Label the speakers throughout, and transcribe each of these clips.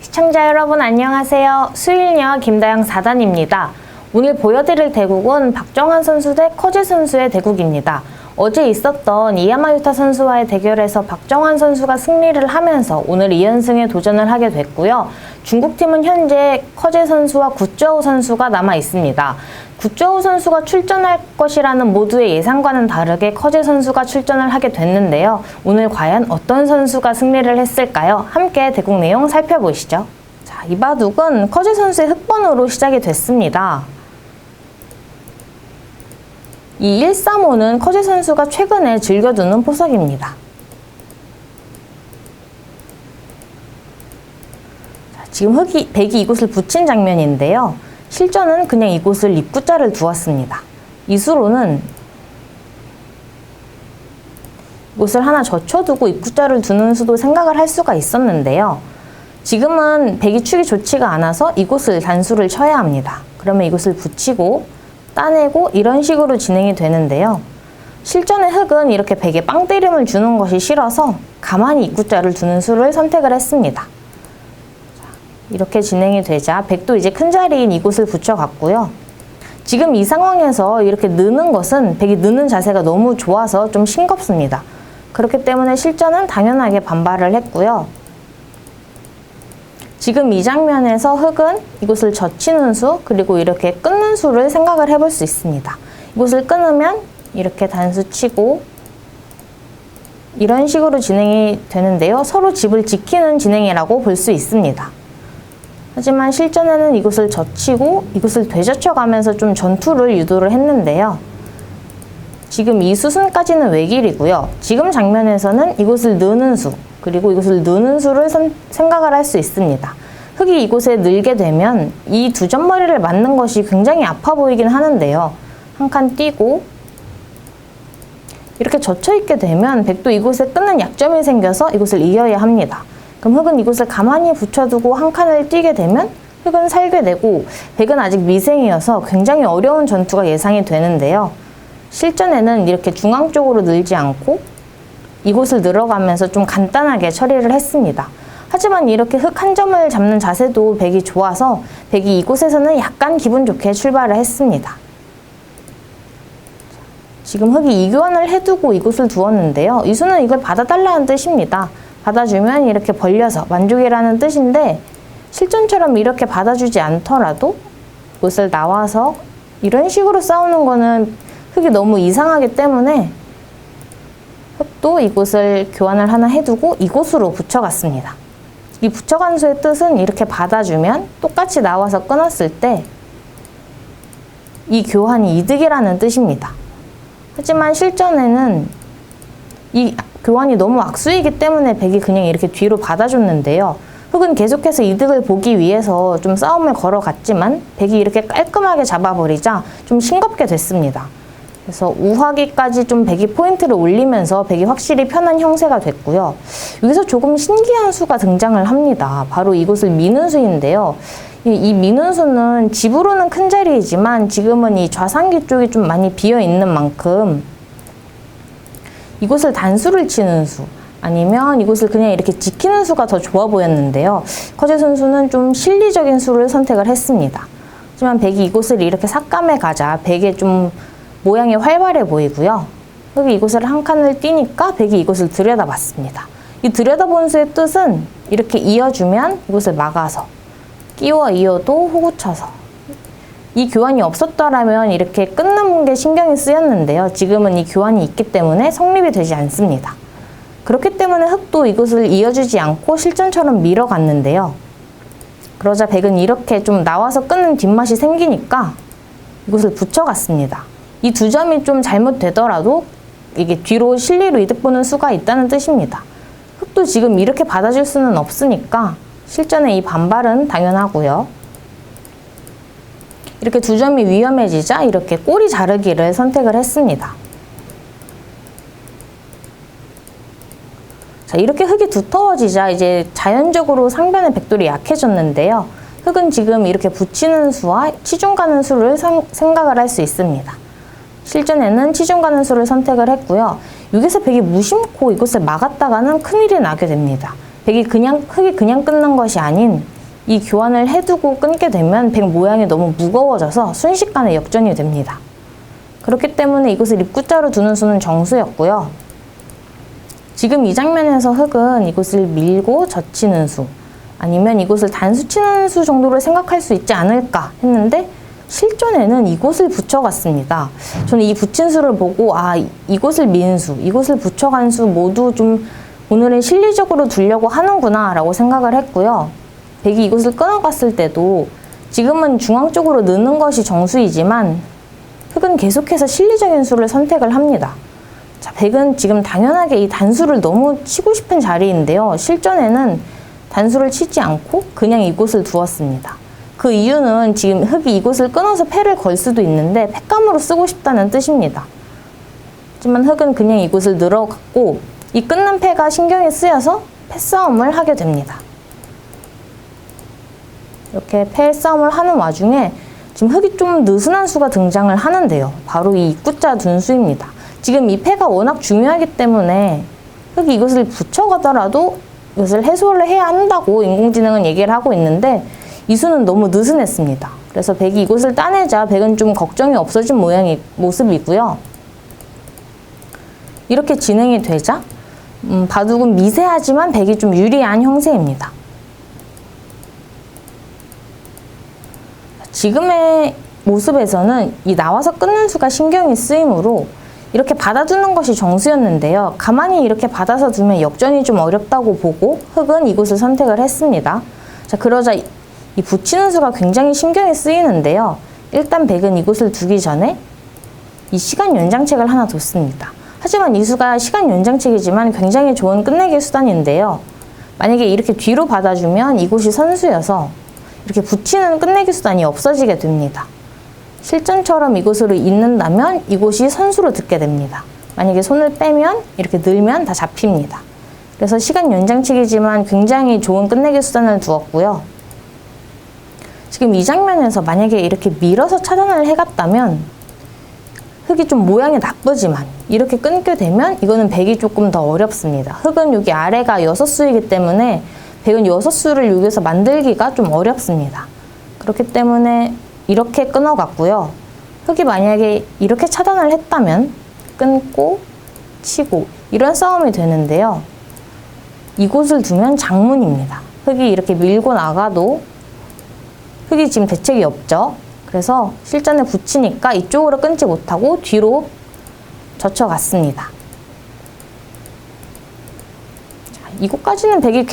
Speaker 1: 시청자 여러분 안녕하세요. 수일녀 김다영 4단입니다. 오늘 보여드릴 대국은 박정환 선수 대 커제 선수의 대국입니다. 어제 있었던 이야마유타 선수와의 대결에서 박정환 선수가 승리를 하면서 오늘 2연승에 도전을 하게 됐고요. 중국팀은 현재 커제 선수와 구쩌우 선수가 남아 있습니다. 구쩌우 선수가 출전할 것이라는 모두의 예상과는 다르게 커제 선수가 출전을 하게 됐는데요. 오늘 과연 어떤 선수가 승리를 했을까요? 함께 대국 내용 살펴보시죠. 자, 이 바둑은 커제 선수의 흑번으로 시작이 됐습니다. 이 135는 커제 선수가 최근에 즐겨두는 포석입니다. 자, 지금 백이 이곳을 붙인 장면인데요. 실전은 그냥 이곳을 입구자를 두었습니다. 이수로는 이곳을 하나 젖혀두고 입구자를 두는 수도 생각을 할 수가 있었는데요. 지금은 백이 축이 좋지가 않아서 이곳을 단수를 쳐야 합니다. 그러면 이곳을 붙이고 따내고 이런 식으로 진행이 되는데요. 실전의 흑은 이렇게 백에 빵 때림을 주는 것이 싫어서 가만히 입구자를 두는 수를 선택을 했습니다. 이렇게 진행이 되자 백도 이제 큰 자리인 이곳을 붙여갔고요. 지금 이 상황에서 이렇게 느는 것은 백이 느는 자세가 너무 좋아서 좀 싱겁습니다. 그렇기 때문에 실전은 당연하게 반발을 했고요. 지금 이 장면에서 흑은 이곳을 젖히는 수 그리고 이렇게 끊는 수를 생각을 해볼 수 있습니다. 이곳을 끊으면 이렇게 단수 치고 이런 식으로 진행이 되는데요. 서로 집을 지키는 진행이라고 볼 수 있습니다. 하지만 실전에는 이곳을 젖히고 이곳을 되젖혀가면서 좀 전투를 유도를 했는데요. 지금 이 수순까지는 외길이고요. 지금 장면에서는 이곳을 느는 수 그리고 이곳을 느는 수를 생각을 할 수 있습니다. 흑이 이곳에 늘게 되면 이 두 점머리를 맞는 것이 굉장히 아파 보이긴 하는데요. 한 칸 띄고 이렇게 젖혀있게 되면 백도 이곳에 끊는 약점이 생겨서 이곳을 이겨야 합니다. 그럼 흑은 이곳을 가만히 붙여두고 한 칸을 띄게 되면 흑은 살게 되고 백은 아직 미생이어서 굉장히 어려운 전투가 예상이 되는데요. 실전에는 이렇게 중앙 쪽으로 늘지 않고 이곳을 늘어가면서 좀 간단하게 처리를 했습니다. 하지만 이렇게 흑 한 점을 잡는 자세도 백이 좋아서 백이 이곳에서는 약간 기분 좋게 출발을 했습니다. 지금 흑이 이교환을 해두고 이곳을 두었는데요. 이 수는 이걸 받아달라는 뜻입니다. 받아주면 이렇게 벌려서 만족이라는 뜻인데 실전처럼 이렇게 받아주지 않더라도 이곳을 나와서 이런 식으로 싸우는 거는 흑이 너무 이상하기 때문에 흑도 이곳을 교환을 하나 해두고 이곳으로 붙여갔습니다. 이 붙여간 수의 뜻은 이렇게 받아주면 똑같이 나와서 끊었을 때 이 교환이 이득이라는 뜻입니다. 하지만 실전에는 이 교환이 너무 악수이기 때문에 백이 그냥 이렇게 뒤로 받아줬는데요. 흑은 계속해서 이득을 보기 위해서 좀 싸움을 걸어갔지만 백이 이렇게 깔끔하게 잡아버리자 좀 싱겁게 됐습니다. 그래서 우하기까지 좀 백이 포인트를 올리면서 백이 확실히 편한 형세가 됐고요. 여기서 조금 신기한 수가 등장을 합니다. 바로 이곳을 미는 수인데요. 이 미는 수는 집으로는 큰 자리이지만 지금은 이 좌상기 쪽이 좀 많이 비어있는 만큼 이곳을 단수를 치는 수 아니면 이곳을 그냥 이렇게 지키는 수가 더 좋아 보였는데요. 커제 선수는 좀 실리적인 수를 선택을 했습니다. 하지만 백이 이곳을 이렇게 삭감해 가자 백의 좀 모양이 활발해 보이고요. 흑이 이곳을 한 칸을 띄니까 백이 이곳을 들여다봤습니다. 이 들여다본 수의 뜻은 이렇게 이어주면 이곳을 막아서 끼워 이어도 호구쳐서 이 교환이 없었더라면 이렇게 끊는 게 신경이 쓰였는데요. 지금은 이 교환이 있기 때문에 성립이 되지 않습니다. 그렇기 때문에 흑도 이곳을 이어주지 않고 실전처럼 밀어갔는데요. 그러자 백은 이렇게 좀 나와서 끊는 뒷맛이 생기니까 이곳을 붙여갔습니다. 이 두 점이 좀 잘못되더라도 이게 뒤로 실리로 이득 보는 수가 있다는 뜻입니다. 흑도 지금 이렇게 받아줄 수는 없으니까 실전에 이 반발은 당연하고요. 이렇게 두 점이 위험해지자 이렇게 꼬리 자르기를 선택을 했습니다. 자, 이렇게 흑이 두터워지자 이제 자연적으로 상변의 백돌이 약해졌는데요. 흑은 지금 이렇게 붙이는 수와 치중 가는 수를 생각을 할 수 있습니다. 실전에는 치중 가는 수를 선택을 했고요. 여기서 백이 무심코 이곳을 막았다가는 큰일이 나게 됩니다. 흑이 그냥 끊는 것이 아닌 이 교환을 해두고 끊게 되면 백 모양이 너무 무거워져서 순식간에 역전이 됩니다. 그렇기 때문에 이곳을 입구자로 두는 수는 정수였고요. 지금 이 장면에서 흑은 이곳을 밀고 젖히는 수, 아니면 이곳을 단수 치는 수 정도로 생각할 수 있지 않을까 했는데 실전에는 이곳을 붙여갔습니다. 저는 이 붙인 수를 보고 이곳을 민 수, 이곳을 붙여간 수 모두 좀 오늘은 실리적으로 두려고 하는구나 라고 생각을 했고요. 백이 이곳을 끊어갔을 때도 지금은 중앙 쪽으로 넣는 것이 정수이지만 흑은 계속해서 실리적인 수를 선택을 합니다. 자, 백은 지금 당연하게 이 단수를 너무 치고 싶은 자리인데요. 실전에는 단수를 치지 않고 그냥 이곳을 두었습니다. 그 이유는 지금 흑이 이곳을 끊어서 패를 걸 수도 있는데 패감으로 쓰고 싶다는 뜻입니다. 하지만 흑은 그냥 이곳을 늘어갔고 이 끊는 패가 신경이 쓰여서 패싸움을 하게 됩니다. 이렇게 패싸움을 하는 와중에 지금 흑이 좀 느슨한 수가 등장을 하는데요. 바로 이 입구자 둔수입니다. 지금 이 패가 워낙 중요하기 때문에 흑이 이것을 붙여가더라도 이것을 해소를 해야 한다고 인공지능은 얘기를 하고 있는데 이 수는 너무 느슨했습니다. 그래서 백이 이곳을 따내자 백은 좀 걱정이 없어진 모습이고요. 이렇게 진행이 되자 바둑은 미세하지만 백이 좀 유리한 형세입니다. 지금의 모습에서는 이 나와서 끊는 수가 신경이 쓰이므로 이렇게 받아두는 것이 정수였는데요. 가만히 이렇게 받아서 두면 역전이 좀 어렵다고 보고 흑은 이곳을 선택을 했습니다. 자, 그러자 이 붙이는 수가 굉장히 신경이 쓰이는데요. 일단 백은 이곳을 두기 전에 이 시간 연장책을 하나 뒀습니다. 하지만 이 수가 시간 연장책이지만 굉장히 좋은 끝내기 수단인데요. 만약에 이렇게 뒤로 받아주면 이곳이 선수여서 이렇게 붙이는 끝내기 수단이 없어지게 됩니다. 실전처럼 이곳으로 잇는다면 이곳이 선수로 듣게 됩니다. 만약에 손을 빼면 이렇게 늘면 다 잡힙니다. 그래서 시간 연장책이지만 굉장히 좋은 끝내기 수단을 두었고요. 지금 이 장면에서 만약에 이렇게 밀어서 차단을 해갔다면 흑이 좀 모양이 나쁘지만 이렇게 끊게 되면 이거는 백이 조금 더 어렵습니다. 흑은 여기 아래가 6수이기 때문에 백은 6수를 여기서 만들기가 좀 어렵습니다. 그렇기 때문에 이렇게 끊어갔고요. 흑이 만약에 이렇게 차단을 했다면 끊고 치고 이런 싸움이 되는데요. 이곳을 두면 장문입니다. 흑이 이렇게 밀고 나가도 흑이 지금 대책이 없죠. 그래서 실전에 붙이니까 이쪽으로 끊지 못하고 뒤로 젖혀갔습니다. 자, 이곳까지는 백이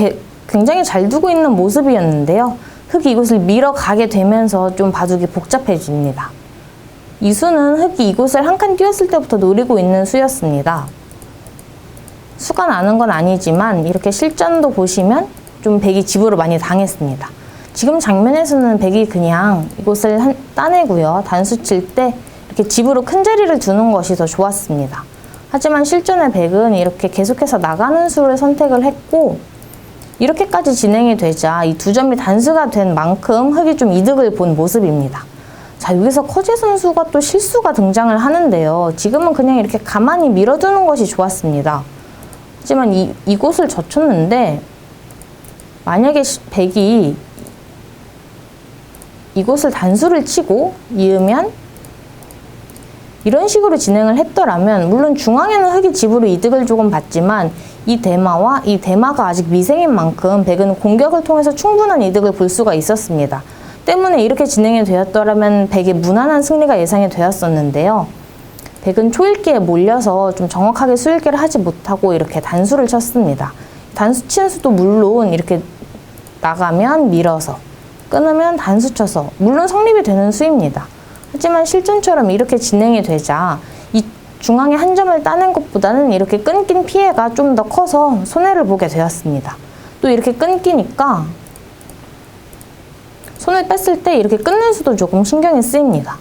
Speaker 1: 굉장히 잘 두고 있는 모습이었는데요. 흑이 이곳을 밀어가게 되면서 좀 바둑이 복잡해집니다. 이 수는 흑이 이곳을 한 칸 띄웠을 때부터 노리고 있는 수였습니다. 수가 나는 건 아니지만 이렇게 실전도 보시면 좀 백이 집으로 많이 당했습니다. 지금 장면에서는 백이 그냥 이곳을 따내고요. 단수 칠 때 이렇게 집으로 큰 자리를 두는 것이 더 좋았습니다. 하지만 실전의 백은 이렇게 계속해서 나가는 수를 선택을 했고 이렇게까지 진행이 되자 이 두 점이 단수가 된 만큼 흑이 좀 이득을 본 모습입니다. 자, 여기서 커제 선수가 또 실수가 등장을 하는데요. 지금은 그냥 이렇게 가만히 밀어두는 것이 좋았습니다. 하지만 이곳을 젖혔는데 만약에 백이 이곳을 단수를 치고 이으면 이런 식으로 진행을 했더라면 물론 중앙에는 흑이 집으로 이득을 조금 받지만 이 대마와 이 대마가 아직 미생인 만큼 백은 공격을 통해서 충분한 이득을 볼 수가 있었습니다. 때문에 이렇게 진행이 되었더라면 백의 무난한 승리가 예상이 되었었는데요. 백은 초읽기에 몰려서 좀 정확하게 수읽기를 하지 못하고 이렇게 단수를 쳤습니다. 단수 치는 수도 물론 이렇게 나가면 밀어서 끊으면 단수 쳐서 물론 성립이 되는 수입니다. 하지만 실전처럼 이렇게 진행이 되자 이 중앙에 한 점을 따낸 것보다는 이렇게 끊긴 피해가 좀 더 커서 손해를 보게 되었습니다. 또 이렇게 끊기니까 손을 뺐을 때 이렇게 끊는 수도 조금 신경이 쓰입니다.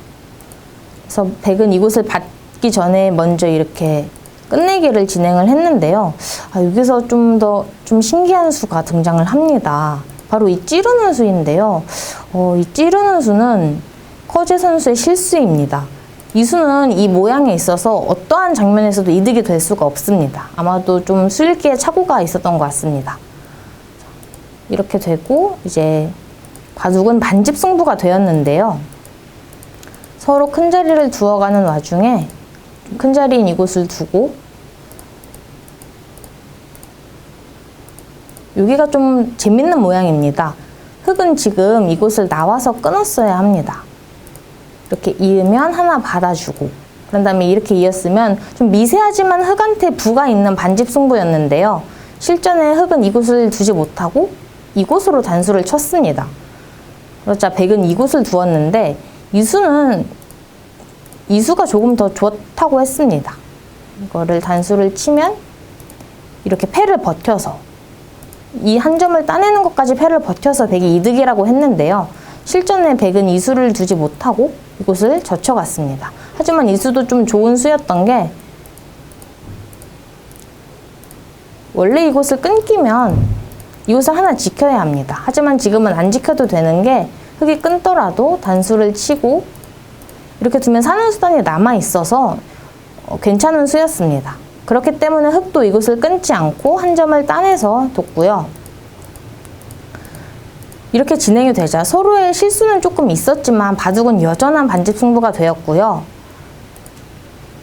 Speaker 1: 그래서 백은 이곳을 받기 전에 먼저 이렇게 끝내기를 진행을 했는데요. 여기서 좀 신기한 수가 등장을 합니다. 바로 이 찌르는 수인데요. 이 찌르는 수는 커제 선수의 실수입니다. 이 수는 이 모양에 있어서 어떠한 장면에서도 이득이 될 수가 없습니다. 아마도 좀 수읽기에 착오가 있었던 것 같습니다. 이렇게 되고 이제 바둑은 반집 승부가 되었는데요. 서로 큰 자리를 두어가는 와중에 큰 자리인 이곳을 두고 여기가 좀 재밌는 모양입니다. 흑은 지금 이곳을 나와서 끊었어야 합니다. 이렇게 이으면 하나 받아주고 그런 다음에 이렇게 이었으면 좀 미세하지만 흑한테 부가 있는 반집 승부였는데요. 실전에 흑은 이곳을 두지 못하고 이곳으로 단수를 쳤습니다. 그렇자 백은 이곳을 두었는데 이수가 조금 더 좋다고 했습니다. 이거를 단수를 치면 이렇게 패를 버텨서 이 한 점을 따내는 것까지 패를 버텨서 백이 이득이라고 했는데요. 실전에 백은 이수를 두지 못하고 이곳을 젖혀갔습니다. 하지만 이수도 좀 좋은 수였던 게 원래 이곳을 끊기면 이곳을 하나 지켜야 합니다. 하지만 지금은 안 지켜도 되는 게 흑이 끊더라도 단수를 치고 이렇게 두면 사는 수단이 남아있어서 괜찮은 수였습니다. 그렇기 때문에 흑도 이곳을 끊지 않고 한 점을 따내서 뒀고요. 이렇게 진행이 되자 서로의 실수는 조금 있었지만 바둑은 여전한 반집 승부가 되었고요.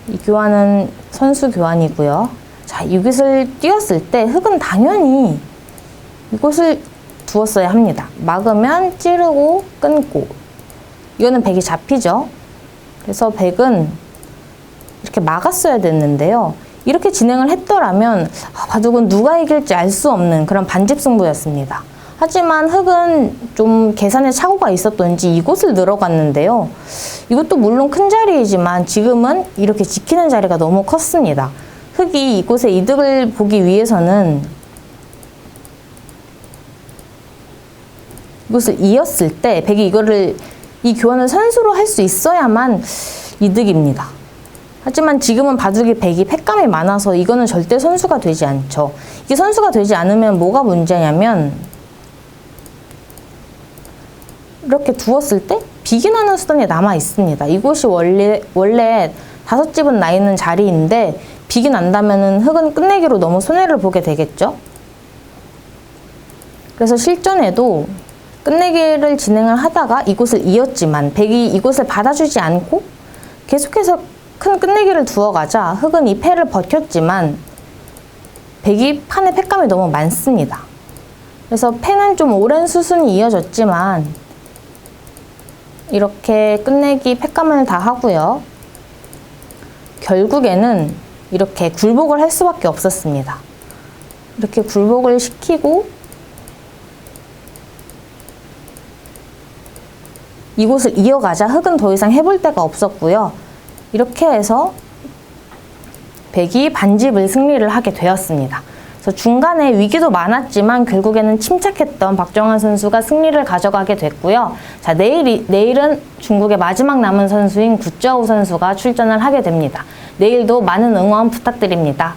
Speaker 1: 이 교환은 선수 교환이고요. 자, 이곳을 띄웠을 때 흑은 당연히 이곳을 두었어야 합니다. 막으면 찌르고 끊고 이거는 백이 잡히죠. 그래서 백은 이렇게 막았어야 됐는데요. 이렇게 진행을 했더라면 바둑은 누가 이길지 알 수 없는 그런 반집 승부였습니다. 하지만 흑은 좀 계산에 착오가 있었던지 이곳을 늘어갔는데요. 이것도 물론 큰 자리이지만 지금은 이렇게 지키는 자리가 너무 컸습니다. 흑이 이곳에 이득을 보기 위해서는 이곳을 이었을 때 백이 이 교환을 선수로 할 수 있어야만 이득입니다. 하지만 지금은 바둑이 백이 패감이 많아서 이거는 절대 선수가 되지 않죠. 이게 선수가 되지 않으면 뭐가 문제냐면 이렇게 두었을 때 비긴하는 수단이 남아 있습니다. 이곳이 원래 5집은 나 있는 자리인데 비긴한다면은 흑은 끝내기로 너무 손해를 보게 되겠죠. 그래서 실전에도 끝내기를 진행을 하다가 이곳을 이었지만 백이 이곳을 받아주지 않고 계속해서 큰 끝내기를 두어가자 흑은 이 패를 버텼지만 백이 판에 패감이 너무 많습니다. 그래서 패는 좀 오랜 수순이 이어졌지만 이렇게 끝내기 패감을 다 하고요. 결국에는 이렇게 굴복을 할 수밖에 없었습니다. 이렇게 굴복을 시키고 이곳을 이어가자 흑은 더 이상 해볼 데가 없었고요. 이렇게 해서 백이 반집을 승리를 하게 되었습니다. 그래서 중간에 위기도 많았지만 결국에는 침착했던 박정환 선수가 승리를 가져가게 됐고요. 자, 내일은 중국의 마지막 남은 선수인 구짜오 선수가 출전을 하게 됩니다. 내일도 많은 응원 부탁드립니다.